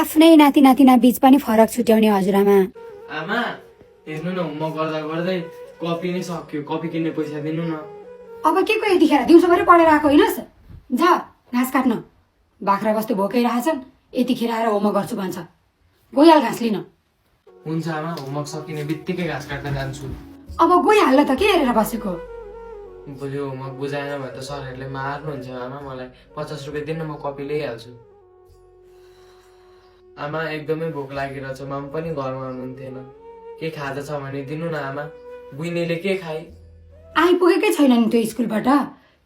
आफ्नै नाति नातिना बीच पनि फरक छुट्याउने हजुरआमा। आमा हेर्नु न होमवर्क गर्दा गर्दै कपी नै सक्यो, कपी किन्ने पैसा दिनु न। अब के को यतिखेर दिउँसोभरि पढेर आएको होइनस्? जा घाँस काट्न। बाख्रा कस्तो भोकाइरहेछन्, यतिखेर आएर होमवर्क गर्छु भन्छ। गइहाल घाँस लिन। हुन्छ आमा, होमवर्क सकिने बित्तिकै घाँस काट्न जान्छु। अब गइहाल्न त के हेरेर बसेको? भोलि होमवर्क बुझाएन भने त सरहरूले मार्नुहुन्छ आमा। मलाई 50 रुपियाँ दिनु, म कपी ल्याइहाल्छु। आमा एकदमै भोक लागिरहेछ, माम पनि घरमा हुनुहुन्थेन। के खाजा छ भने दिनु न आमा। बुइनेले के खाए? आइपुगेकै छैन नि त्यो स्कुलबाट,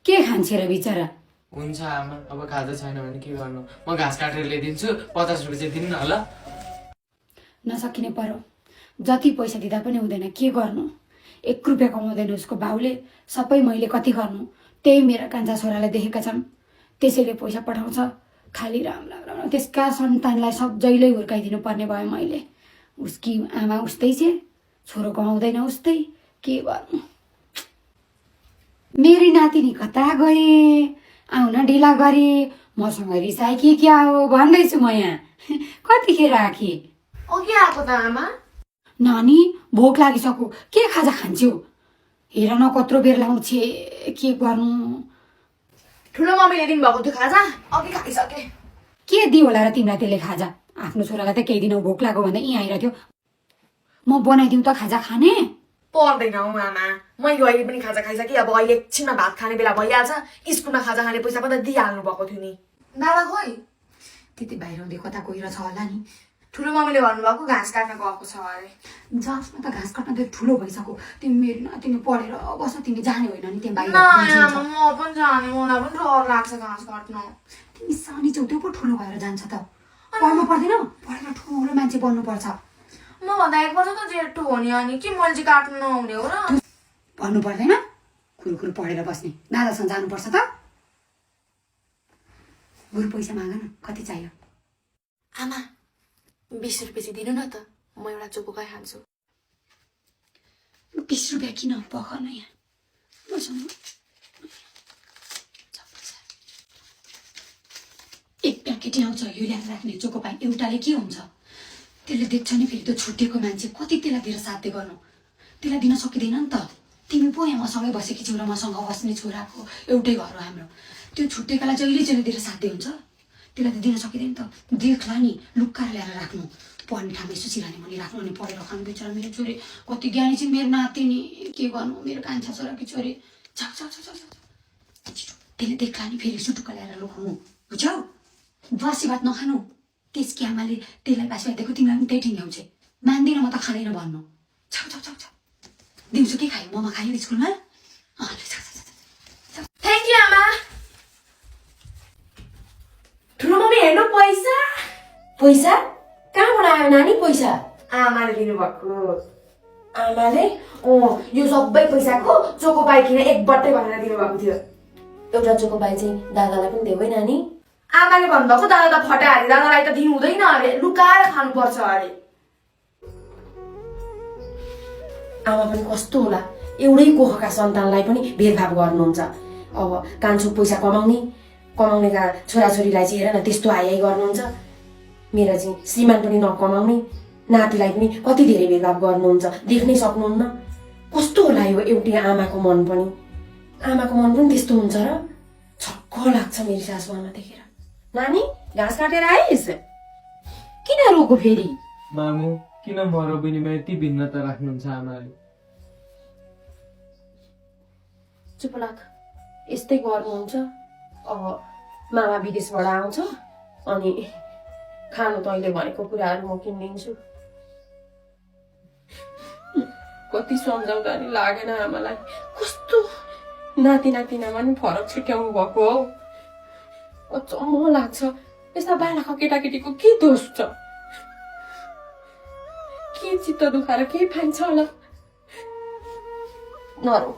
के खान्छ र बिचरा। हुन्छ आमा, अब खाजा छैन भने के गर्नु, म घाँस काटेर ल्याइदिन्छु। 50 रुपियाँ चाहिँ दिनु न ल। नसकिने पर्यो, जति पैसा दिँदा पनि हुँदैन, के गर्नु। 1 रुपियाँ कमाउँदैन उसको बाउले, सबै मैले कति गर्नु। त्यही मेरा कान्छा छोरालाई देखेका छन्, त्यसैले पैसा पठाउँछ। खालि राम राम राम, त्यसका सन्तानलाई सब जहिले हुर्काइदिनु पर्ने भयो मैले। उसकी आमा उस्तै छे, छोरो कमाउँदैन उस्तै, के गर्नु। मेरी नातिनी कता गए, आउन ढिला गरे, मसँग रिसाए कि क्या हो भन्दैछु म यहाँ। कतिखेर आँखी? अघि आएको त आमा। नानी भोक लागिसक्यो, के खाजा खान्छौ? हेर न कत्रो बेर लाउँछे, के गर्नु। ठुलो मम्मीले दिनुभएको थियो खाजा, अघि खाइसके। के दियो होला र तिमीलाई त्यसले खाजा? आफ्नो छोरालाई त केही दिन भोक लाग्यो भन्दा यहीँ आइरहेको थियो। म बनाइदिउँ त खाजा खाने? पर्दैन हौ आमा, मैले अहिले पनि खाजा खाइसकेँ। अब अहिले एकछिनमा भात खाने बेला भइहाल्छ। स्कुलमा खाजा खाने पैसा पनि त दिइहाल्नु भएको थियो नि। दादा खोइ? त्यति बाहिर कता गइरहेछ होला नि। ठुलो मम्मीले भन्नुभएको घाँस काट्न गएको छ अरे। जसमा त घाँस काट्न त ठुलो भइसक्यो। तिमी मेरो नातिनी पढेर बस, तिमी जाने होइन नि त्यहाँ बाहिर। आमा म पनि जाने, मलाई पनि डर लाग्छ घाँस काट्न। तिमी सानी छौ, त्यो पो ठुलो भएर जान्छ त। पढ्नु पर्दैन, पढेर ठुलो मान्छे बन्नुपर्छ। म भन्दा 1 वर्ष त जेठो हो नि, अनि के मैले चाहिँ काट्नु नहुने हो र? भन्नु पर्दैन, कुरकुर पढेर बस्ने। दादासँग जानुपर्छ त। बरु पैसा माग न, कति चाहियो? आमा 20 रुपियाँ चाहिँ दिनु न त, म एउटा चोको खान्छु। 20 रुपियाँ किन पख न यहाँ बस्नु। एक प्याकेट आउँछ, यो ल्याएर राख्ने चोकोपाई एउटाले के हुन्छ? त्यसले देख्छ नि फेरि त्यो छुट्टिएको मान्छे, कति त्यसलाई दिएर साध्य गर्नु। त्यसलाई दिन सकिँदैन नि त। तिमी पो यहाँ मसँगै बसेकी छौ र मसँग बस्ने छोराको एउटै घर हो हाम्रो। त्यो छुट्टिएकालाई जहिले जहिले दिएर साध्य हुन्छ? त्यसलाई त दिन सकिँदैन त। देखला नि, लुक्काएर ल्याएर राख्नु। पढ्ने ठाउँमा यसो सिरानी मनी राख्नु, अनि पढेर खानु। बिचरा मेरो छोरी कति ज्ञानी चाहिँ, मेरो नातिनी, के गर्नु। मेरो कान्छा छोराकी छोरी छाउ छाउ छाउ छाउ। त्यसले देखला नि फेरि सुटुक्क ल्याएर लुकाउनु, बुझ्यौ? बासी भात नखानु। त्यसकी आमाले त्यसलाई बासी भात दिएको, तिमीलाई पनि त्यही ठिङ्ग्याउँछ। मान्दिनँ म त खाँदैन भन्नु। छाउ छाउ छाउ छाउ। दिउँसो के खायो? मोमो खायो स्कुलमा? थ्याङ्क यू आमा। ठुलो मम्मी हेर्नु, पैसा। पैसा कहाँबाट आयो नानी? पैसा आमाले दिनुभएको। आमाले? यो सबै पैसाको चोकोपाई किन एक बट्टै भनेर दिनुभएको थियो। एउटा चोकोपाई चाहिँ दादालाई पनि देऊ है नानी। आमाले भन्नुभएको दादा त फटा अरे, दादालाई त दिनु हुँदैन अरे, लुकाएर खानुपर्छ अरे। आमा पनि कस्तो होला, एउटै कोखका सन्तानलाई पनि भेदभाव गर्नुहुन्छ। अब कान्छो पैसा कमाउनेका छोराछोरीलाई चाहिँ हेर न त्यस्तो हाई गर्नुहुन्छ। मेरा चाहिँ श्रीमान पनि नकमाउने, नातिलाई पनि कति धेरै भेदभाव गर्नुहुन्छ, देख्नै सक्नुहुन्न। कस्तो होला यो एउटै आमाको मन पनि। आमाको मन पनि त्यस्तो हुन्छ र? छक्क लाग्छ मेरो सासुआमा देखेर। नानी घाँस काटेर आइस? किन रोको फेरि? मामु किन म र बहिनीमा यति भिन्नता राख्नुहुन्छ आमाले? चुप लाग, यस्तै गर्नुहुन्छ। अब मामा विदेशबाट आउँछ, अनि खानु तैँले भनेको कुराहरू म किनिदिन्छु। कति सम्झाउँदा नि लागेन आमालाई। कस्तो नाति नातिनामा नि फरक छुट्याउनु भएको हो। अचम्म लाग्छ, यस्ता बालक केटाकेटीको के दोष छ? के चित्त दुखाएर केही पाइन्छ होला? नरो,